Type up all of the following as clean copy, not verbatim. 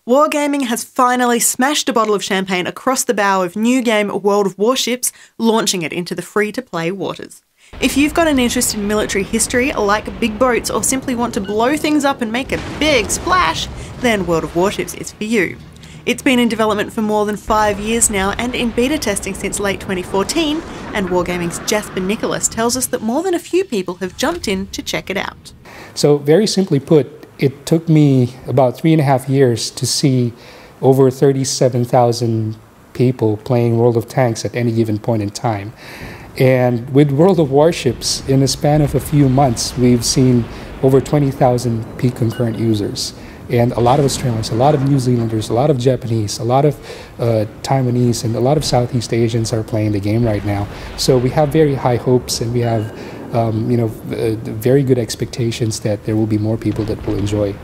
Wargaming has finally smashed a bottle of champagne across the bow of new game World of Warships, launching it into the free-to-play waters. If you've got an interest in military history, like big boats, or simply want to blow things up and make a big splash, then World of Warships is for you. It's been in development for more than 5 years now and in beta testing since late 2014, and Wargaming's Jasper Nicholas tells us that more than a few people have jumped in to check it out. So very simply put, it took me about 3.5 years to see over 37,000 people playing World of Tanks at any given point in time. And with World of Warships, in a span of a few months, we've seen over 20,000 peak concurrent users. And a lot of Australians, a lot of New Zealanders, a lot of Japanese, a lot of Taiwanese, and a lot of Southeast Asians are playing the game right now. So we have very high hopes, and we have very good expectations that there will be more people that will enjoy.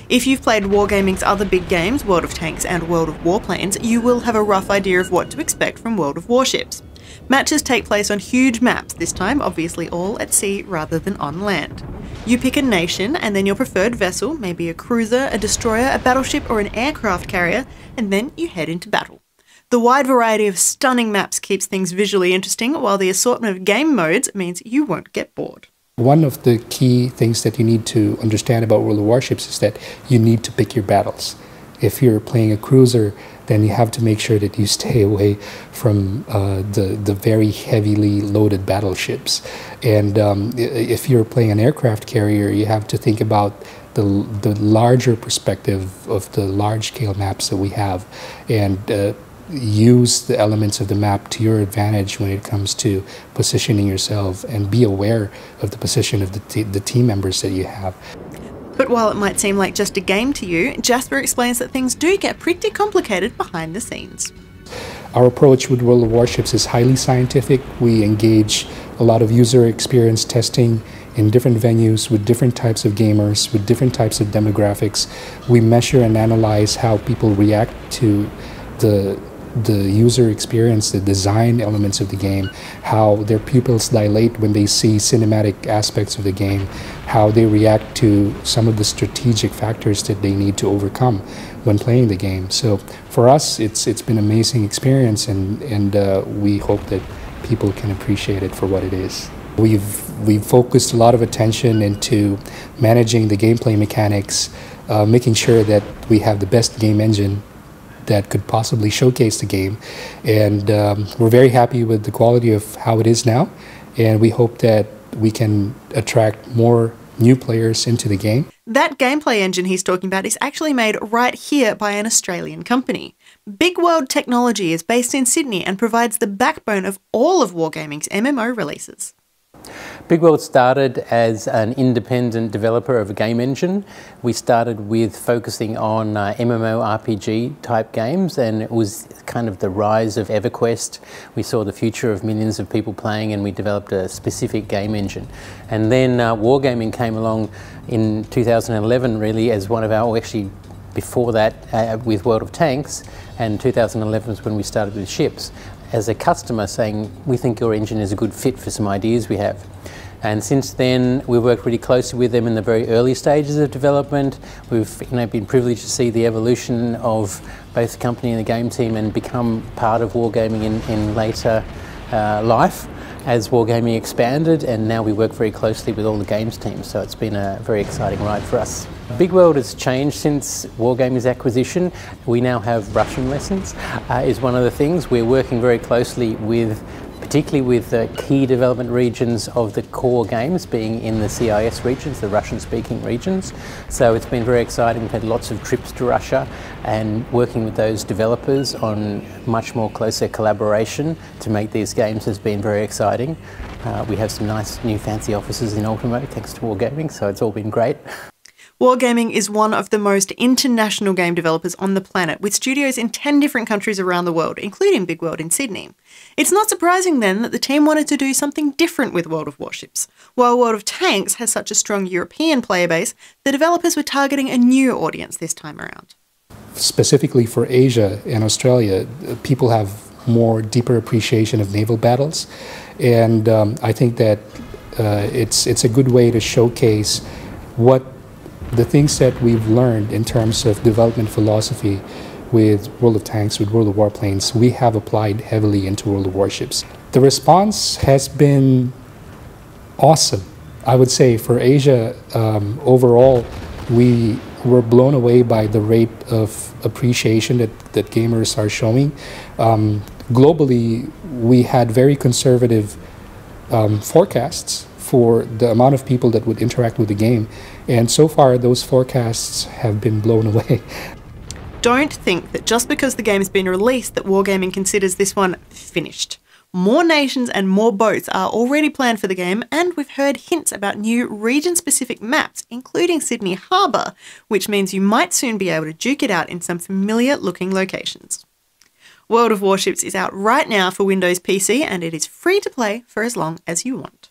If you've played Wargaming's other big games, World of Tanks and World of Warplanes, you will have a rough idea of what to expect from World of Warships. Matches take place on huge maps, this time obviously all at sea rather than on land. You pick a nation and then your preferred vessel, maybe a cruiser, a destroyer, a battleship or an aircraft carrier, and then you head into battle. The wide variety of stunning maps keeps things visually interesting, while the assortment of game modes means you won't get bored. One of the key things that you need to understand about World of Warships is that you need to pick your battles. If you're playing a cruiser, then you have to make sure that you stay away from the very heavily loaded battleships. And if you're playing an aircraft carrier, you have to think about the larger perspective of the large-scale maps that we have, and use the elements of the map to your advantage when it comes to positioning yourself, and be aware of the position of the team members that you have. But while it might seem like just a game to you, Jasper explains that things do get pretty complicated behind the scenes. Our approach with World of Warships is highly scientific. We engage a lot of user experience testing in different venues with different types of gamers, with different types of demographics. We measure and analyze how people react to the user experience, the design elements of the game, how their pupils dilate when they see cinematic aspects of the game, how they react to some of the strategic factors that they need to overcome when playing the game. So for us, it's been an amazing experience, and we hope that people can appreciate it for what it is. We've focused a lot of attention into managing the gameplay mechanics, making sure that we have the best game engine that could possibly showcase the game, and we're very happy with the quality of how it is now, and we hope that we can attract more new players into the game. That gameplay engine he's talking about is actually made right here by an Australian company. BigWorld technology is based in Sydney and provides the backbone of all of Wargaming's MMO releases. BigWorld started as an independent developer of a game engine. We started with focusing on MMORPG type games, and it was kind of the rise of EverQuest. We saw the future of millions of people playing, and we developed a specific game engine. And then Wargaming came along in 2011 really as one of our, actually before that with World of Tanks, and 2011 was when we started with ships, as a customer saying, we think your engine is a good fit for some ideas we have. And since then, we've worked really closely with them in the very early stages of development. We've been privileged to see the evolution of both the company and the game team, and become part of Wargaming in later life as Wargaming expanded, and now we work very closely with all the games teams, so it's been a very exciting ride for us. BigWorld has changed since Wargaming's acquisition. We now have Russian lessons, is one of the things. We're working very closely with, particularly with the key development regions of the core games being in the CIS regions, the Russian-speaking regions. So it's been very exciting. We've had lots of trips to Russia, and working with those developers on much more closer collaboration to make these games has been very exciting. We have some nice new fancy offices in Ultimo thanks to Wargaming, so it's all been great. Wargaming is one of the most international game developers on the planet, with studios in 10 different countries around the world, including BigWorld in Sydney. It's not surprising then that the team wanted to do something different with World of Warships. While World of Tanks has such a strong European player base, the developers were targeting a new audience this time around. Specifically for Asia and Australia, people have more deeper appreciation of naval battles, and I think that it's a good way to showcase what the things that we've learned in terms of development philosophy with World of Tanks, with World of Warplanes, we have applied heavily into World of Warships. The response has been awesome. I would say for Asia, overall, we were blown away by the rate of appreciation that gamers are showing. Globally, we had very conservative forecasts for the amount of people that would interact with the game. And so far, those forecasts have been blown away. Don't think that just because the game's been released that Wargaming considers this one finished. More nations and more boats are already planned for the game, and we've heard hints about new region-specific maps, including Sydney Harbour, which means you might soon be able to duke it out in some familiar-looking locations. World of Warships is out right now for Windows PC, and it is free to play for as long as you want.